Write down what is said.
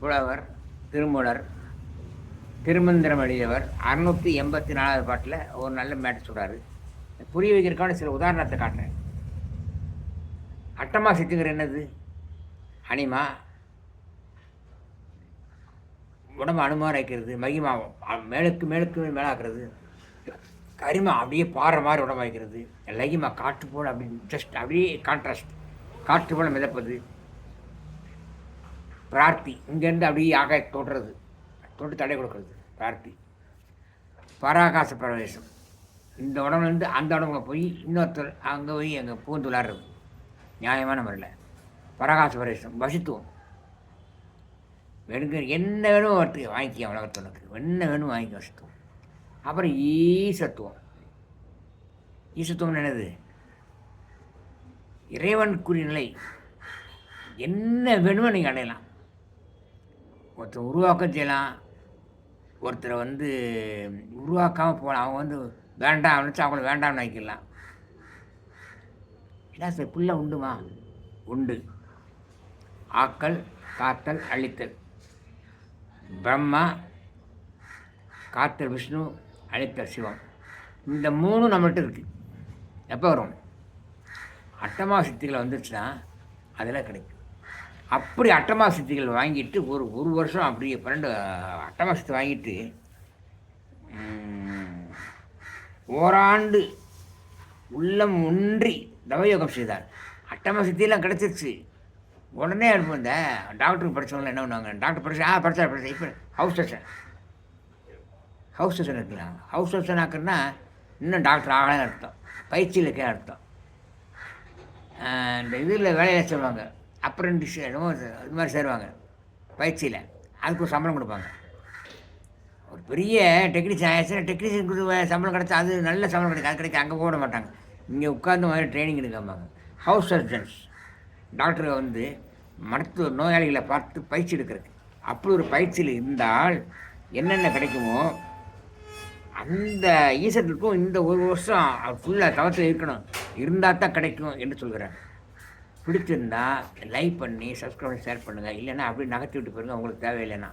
புலவர், திருமூலர், திருமந்திரம் எழுதியவர் 684வது பாட்டில் ஒரு நல்ல மேட்டர் சொல்கிறாரு. புரிய வைக்கிறதுக்கான சில உதாரணத்தை காட்டுறேன். அட்டமா சித்திங்கிற என்னது? அனிமா, உடம்பு அனுமாரம் வைக்கிறது, மகிமா மேலுக்கு மேலாக்குறது, கரிமா அப்படியே பாறை மாதிரி உடம்பு வைக்கிறது, லகிமா காற்று போல் அப்படி ஜஸ்ட் அப்படியே கான்ட்ராஸ்ட் காற்று போல் மிதப்பது, பிரார்த்தி இங்கேருந்து அப்படியே ஆக தொடுறது, தொட்டு தடை கொடுக்கறது பிரார்த்தி, பராகாச பிரவேசம் இந்த உடம்புலேருந்து அந்த உடம்புல போய் இன்னொருத்தர் அங்கே போய் அங்கே பூந்து விளாடுறது நியாயமான முறையில். பராகாச பிரவேசம் வசித்துவம், வேணுங்க என்ன வேணும் ஒருத்தருக்கு வாங்கிக்க உலகத்துவனுக்கு என்ன வேணும் வாங்கிக்க வசித்துவம். அப்புறம் ஈசத்துவம். ஈசத்துவம் என்னது? இறைவனுக்குரிய நிலை. என்ன வேணுமோ நீங்கள் அடையலாம். ஒருத்தர் உருவாக்க செய்யலாம், ஒருத்தரை உருவாக்காமல் போகலாம். அவங்க வேண்டாம் நினச்சா அவங்கள வேண்டாம்னு நினைக்கலாம். என்ன சார் புள்ள உண்டுமா? உண்டு. ஆக்கல், காத்தல், அழித்தல். பிரம்மா, காத்தல் விஷ்ணு, அழித்தல் சிவம். இந்த மூணும் நம்மள்கிட்ட இருக்குது. எப்போ வரும்? அட்டமா சித்திகள் வந்துச்சுன்னா அதெல்லாம் கிடைக்கும். அப்படி அட்டமா சித்திகள் வாங்கிட்டு ஒரு வருஷம் அப்படியே 12 அட்டமா சித்தி வாங்கிட்டு ஓராண்டு உள்ளம் ஒன்றி தவயோகம் செய்தார். அட்டமா சித்தியெல்லாம் கிடச்சிருச்சு. உடனே இந்த டாக்டருக்கு படித்தவங்களாம் என்ன பண்ணுவாங்க? டாக்டர் படித்தா இப்போ ஹவுஸ் சர்ஜன் இருக்கலாம். ஹவுஸ் சர்ஜன் ஆக்குறதுனா இன்னும் டாக்டர் ஆகலான்னு அர்த்தம், பயிற்சியில் இருக்கே அர்த்தம். இந்த இதில் வேலையில் சேருவாங்க, அப்ரெண்டிஸ் என்னமோ இது மாதிரி சேருவாங்க பயிற்சியில். அதுக்கு ஒரு சம்பளம் கொடுப்பாங்க. ஒரு பெரிய டெக்னீஷியன் ஆயிடுச்சுன்னா டெக்னீஷியனுக்கு சம்பளம் கிடச்சா அது நல்ல சம்பளம் கிடைக்கும். அது கிடைக்க அங்கே போட மாட்டாங்க, இங்கே உட்கார்ந்து மாதிரி ட்ரைனிங் எடுக்காமாங்க. ஹவுஸ் சர்ஜன்ஸ் டாக்டரை மருத்துவ நோயாளிகளை பார்த்து பயிற்சி எடுக்கிறதுக்கு. அப்படி ஒரு பயிற்சியில் இருந்தால் என்னென்ன கிடைக்குமோ அந்த ஈசத்துக்கும் இந்த ஒரு வருஷம் ஃபுல்லாக தவத்தில் இருக்கணும், இருந்தால் தான் கிடைக்கும் என்று சொல்கிறார். பிடிச்சிருந்தா லைக் பண்ணி சப்ஸ்கிரைப் பண்ணி ஷேர் பண்ணுங்கள். இல்லைன்னா அப்படி நகர்த்தி விட்டு போயிருங்க உங்களுக்கு தேவையில்லைன்னா.